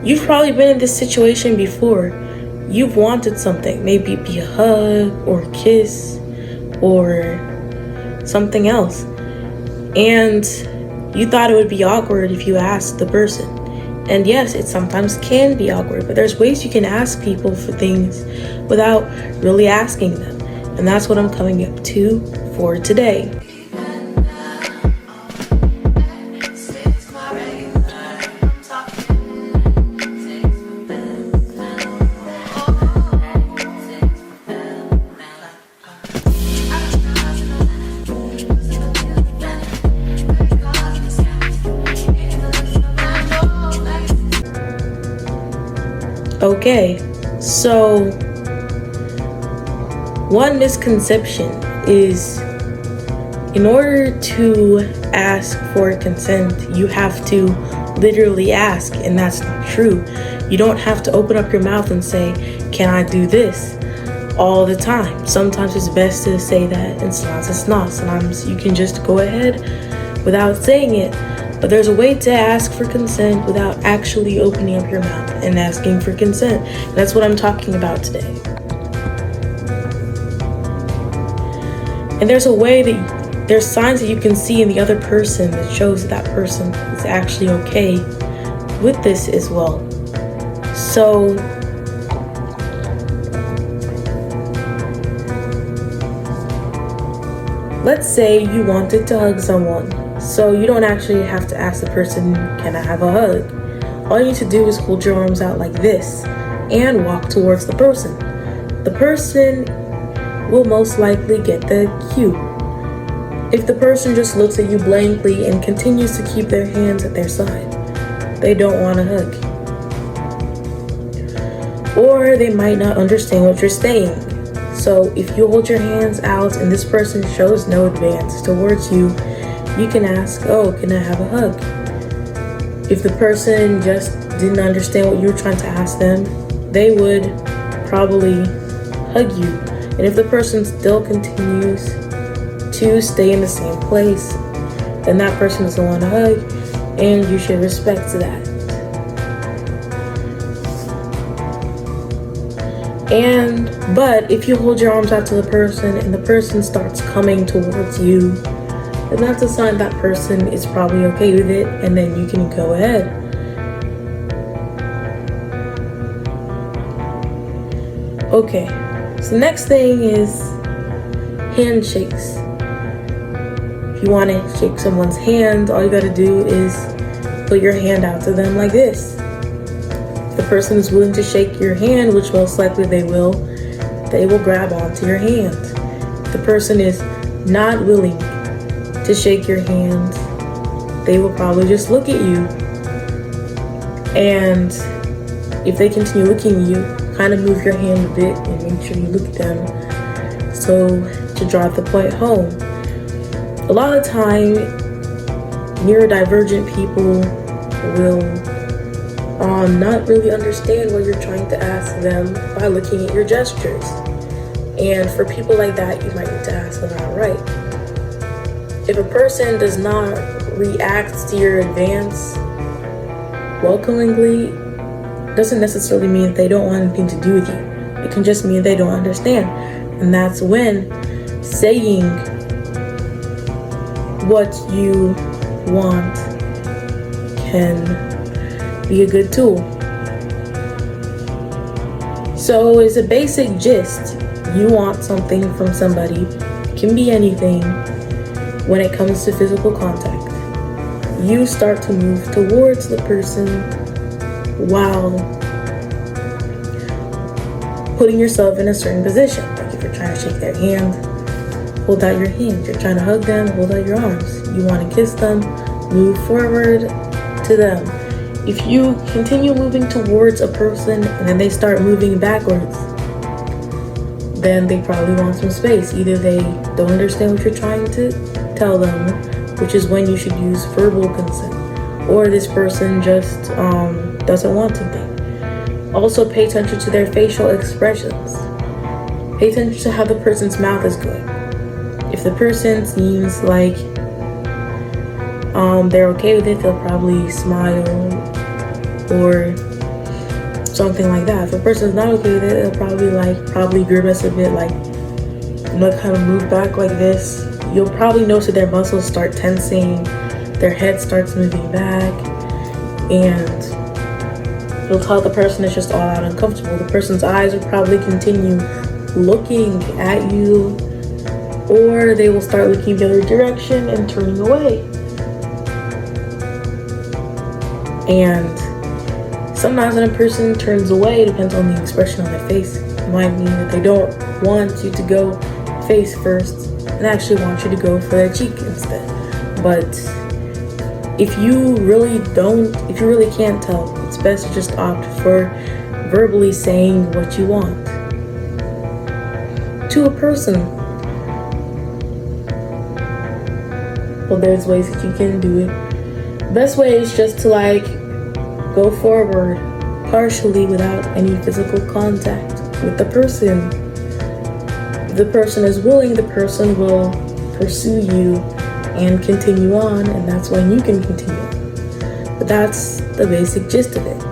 You've probably been in this situation before. You've wanted something, maybe it be a hug or a kiss or something else. And you thought it would be awkward if you asked the person. And yes, it sometimes can be awkward, but there's ways you can ask people for things without really asking them. And that's what I'm coming up to for today. Okay, so one misconception is in order to ask for consent, you have to literally ask, and that's not true. You don't have to open up your mouth and say, "Can I do this?" all the time. Sometimes it's best to say that, and sometimes it's not. Sometimes you can just go ahead without saying it. But there's a way to ask for consent without actually opening up your mouth and asking for consent. And that's what I'm talking about today. And there's a way that there's signs that you can see in the other person that shows that person is actually okay with this as well. So let's say you wanted to hug someone. So you don't actually have to ask the person, "Can I have a hug?" All you need to do is hold your arms out like this and walk towards the person. The person will most likely get the cue. If the person just looks at you blankly and continues to keep their hands at their side, they don't want a hug. Or they might not understand what you're saying. So if you hold your hands out and this person shows no advance towards you, you can ask, "Oh, can I have a hug?" If the person just didn't understand what you were trying to ask them, they would probably hug you. And if the person still continues to stay in the same place, then that person doesn't want a hug, and you should respect that. But if you hold your arms out to the person and the person starts coming towards you, then that's a sign that person is probably okay with it, and then you can go ahead. Okay, so next thing is handshakes. If you want to shake someone's hand, all you gotta do is put your hand out to them like this. If the person is willing to shake your hand, which most likely they will grab onto your hand. If the person is not willing to shake your hand, they will probably just look at you. And if they continue looking at you, kind of move your hand a bit and make sure you look at them, so to drive the point home. A lot of the time, neurodivergent people will not really understand what you're trying to ask them by looking at your gestures. And for people like that, you might need to ask them outright. If a person does not react to your advance welcomingly, doesn't necessarily mean that they don't want anything to do with you. It can just mean they don't understand. And that's when saying what you want can be a good tool. So as a basic gist, you want something from somebody. It can be anything. When it comes to physical contact, you start to move towards the person while putting yourself in a certain position. Like if you're trying to shake their hand, hold out your hand. If you're trying to hug them, hold out your arms. You want to kiss them, move forward to them. If you continue moving towards a person and then they start moving backwards, then they probably want some space. Either they don't understand what you're trying to tell them, which is when you should use verbal consent, or this person just doesn't want something. Also pay attention to their facial expressions. Pay attention to how the person's mouth is going. If the person seems like they're okay with it, they'll probably smile or something like that. If a person's not okay with it, they'll probably grimace a bit, like, kind of move back like this. You'll probably notice that their muscles start tensing, their head starts moving back, and you'll tell the person it's just all out uncomfortable. The person's eyes will probably continue looking at you, or they will start looking the other direction and turning away. And sometimes when a person turns away, it depends on the expression on their face. It might mean that they don't want you to go face first and actually want you to go for their cheek instead. But if you really can't tell, it's best to just opt for verbally saying what you want to a person. Well, there's ways that you can do it. Best way is just to go forward partially without any physical contact with the person. If the person is willing, the person will pursue you and continue on, and that's when you can continue. But that's the basic gist of it.